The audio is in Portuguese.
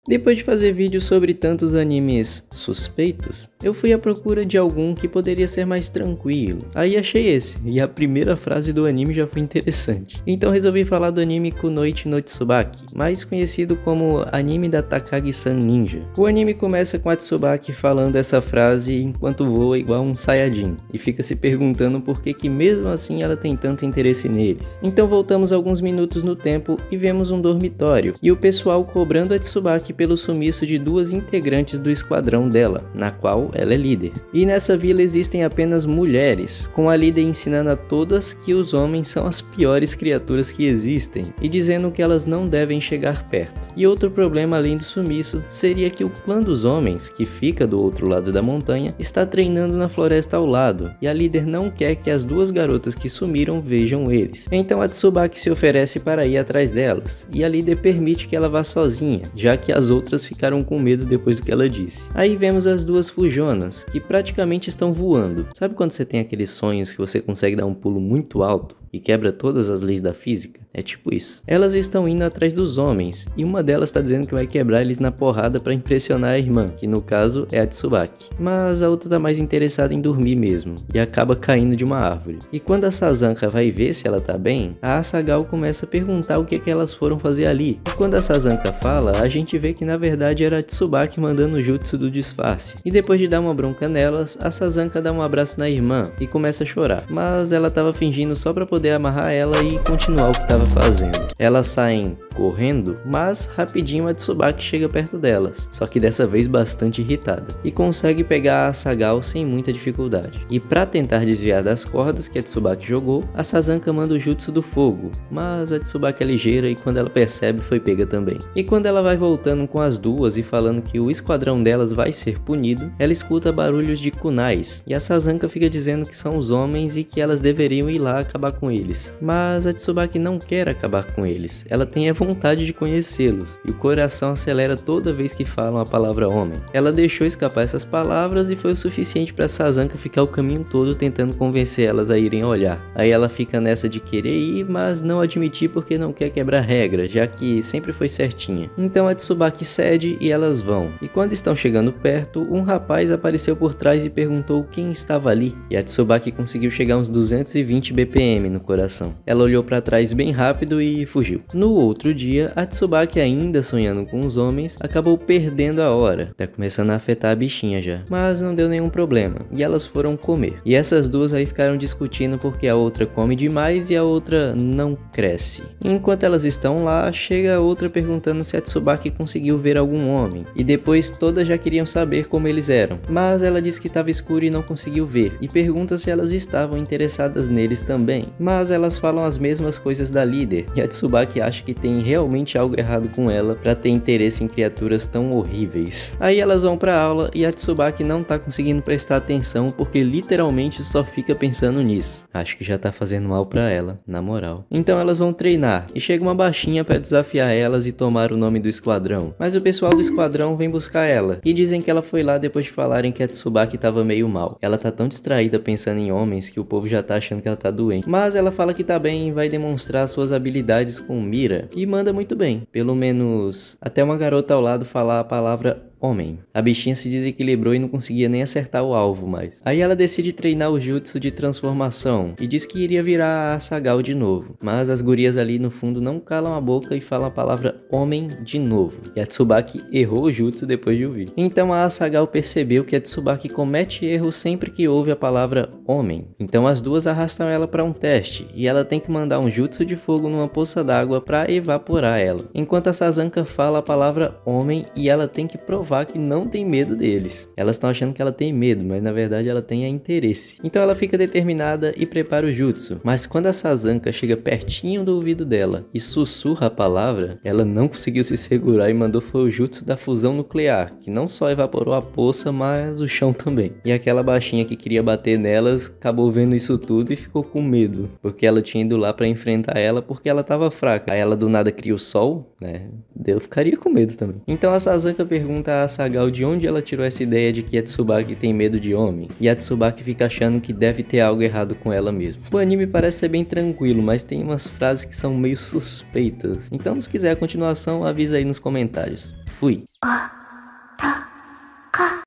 Depois de fazer vídeos sobre tantos animes suspeitos, eu fui à procura de algum que poderia ser mais tranquilo. Aí achei esse, e a primeira frase do anime já foi interessante. Então resolvi falar do anime Kunoichi no Tsubaki, mais conhecido como anime da Takagi-san Ninja. O anime começa com a Tsubaki falando essa frase enquanto voa igual um Saiyajin, e fica se perguntando por que mesmo assim ela tem tanto interesse neles. Então voltamos alguns minutos no tempo e vemos um dormitório, e o pessoal cobrando a Tsubaki pelo sumiço de duas integrantes do esquadrão dela, na qual ela é líder. E nessa vila existem apenas mulheres, com a líder ensinando a todas que os homens são as piores criaturas que existem, e dizendo que elas não devem chegar perto. E outro problema além do sumiço, seria que o clã dos homens, que fica do outro lado da montanha, está treinando na floresta ao lado, e a líder não quer que as duas garotas que sumiram vejam eles. Então a Tsubaki se oferece para ir atrás delas, e a líder permite que ela vá sozinha, já que as outras ficaram com medo depois do que ela disse. Aí vemos as duas fujonas, que praticamente estão voando. Sabe quando você tem aqueles sonhos que você consegue dar um pulo muito alto e quebra todas as leis da física? É tipo isso. Elas estão indo atrás dos homens, e uma delas está dizendo que vai quebrar eles na porrada para impressionar a irmã, que no caso é a Tsubaki. Mas a outra tá mais interessada em dormir mesmo, e acaba caindo de uma árvore. E quando a Sazanka vai ver se ela tá bem, a Asagao começa a perguntar o que elas foram fazer ali. E quando a Sazanka fala, a gente vê que na verdade era a Tsubaki mandando o jutsu do disfarce. E depois de dar uma bronca nelas, a Sazanka dá um abraço na irmã e começa a chorar. Mas ela tava fingindo só para poder amarrar ela e continuar o que tava fazendo. Elas saem correndo, mas rapidinho a Tsubaki chega perto delas, só que dessa vez bastante irritada, e consegue pegar a Asagao sem muita dificuldade. E para tentar desviar das cordas que a Tsubaki jogou, a Sazanka manda o jutsu do fogo, mas a Tsubaki é ligeira e quando ela percebe foi pega também. E quando ela vai voltando com as duas e falando que o esquadrão delas vai ser punido, ela escuta barulhos de kunais, e a Sazanka fica dizendo que são os homens e que elas deveriam ir lá acabar com eles. Mas a Tsubaki não quer acabar com eles, ela tem a vontade de conhecê-los, e o coração acelera toda vez que falam a palavra homem. Ela deixou escapar essas palavras e foi o suficiente para Sazanka ficar o caminho todo tentando convencer elas a irem olhar. Aí ela fica nessa de querer ir, mas não admitir porque não quer quebrar regra, já que sempre foi certinha. Então a Tsubaki cede e elas vão. E quando estão chegando perto, um rapaz apareceu por trás e perguntou quem estava ali, e a Tsubaki conseguiu chegar uns 220 BPM no coração. Ela olhou para trás bem rápido e fugiu. No outro dia, a Tsubaki, ainda sonhando com os homens, acabou perdendo a hora. Tá começando a afetar a bichinha já. Mas não deu nenhum problema, e elas foram comer. E essas duas aí ficaram discutindo porque a outra come demais e a outra não cresce. Enquanto elas estão lá, chega a outra perguntando se a Tsubaki conseguiu ver algum homem. E depois todas já queriam saber como eles eram. Mas ela disse que estava escuro e não conseguiu ver. E pergunta se elas estavam interessadas neles também. Mas elas falam as mesmas coisas da líder. E a Tsubaki acha que tem realmente algo errado com ela para ter interesse em criaturas tão horríveis. Aí elas vão pra aula e a Tsubaki não tá conseguindo prestar atenção porque literalmente só fica pensando nisso. Acho que já tá fazendo mal pra ela, na moral. Então elas vão treinar e chega uma baixinha para desafiar elas e tomar o nome do esquadrão. Mas o pessoal do esquadrão vem buscar ela e dizem que ela foi lá depois de falarem que a Tsubaki tava meio mal. Ela tá tão distraída pensando em homens que o povo já tá achando que ela tá doente. Mas ela fala que tá bem e vai demonstrar suas habilidades com mira. E manda muito bem, pelo menos até uma garota ao lado falar a palavra homem. A bichinha se desequilibrou e não conseguia nem acertar o alvo mais. Aí ela decide treinar o jutsu de transformação e diz que iria virar a Asagao de novo. Mas as gurias ali no fundo não calam a boca e falam a palavra homem de novo. E a Tsubaki errou o jutsu depois de ouvir. Então a Asagao percebeu que a Tsubaki comete erro sempre que ouve a palavra homem. Então as duas arrastam ela para um teste e ela tem que mandar um jutsu de fogo numa poça d'água para evaporar ela. Enquanto a Sazanka fala a palavra homem e ela tem que provar que não tem medo deles. Elas estão achando que ela tem medo, mas na verdade ela tem interesse. Então ela fica determinada e prepara o jutsu. Mas quando a Sazanka chega pertinho do ouvido dela e sussurra a palavra, ela não conseguiu se segurar e mandou foi o jutsu da fusão nuclear, que não só evaporou a poça, mas o chão também. E aquela baixinha que queria bater nelas acabou vendo isso tudo e ficou com medo, porque ela tinha ido lá pra enfrentar ela porque ela tava fraca. Aí ela do nada cria o sol, né? Eu ficaria com medo também. Então a Sazanka pergunta perguntar a Sagal de onde ela tirou essa ideia de que a Tsubaki tem medo de homens, e a Tsubaki fica achando que deve ter algo errado com ela mesmo. O anime parece ser bem tranquilo, mas tem umas frases que são meio suspeitas. Então, se quiser a continuação, avisa aí nos comentários. Fui!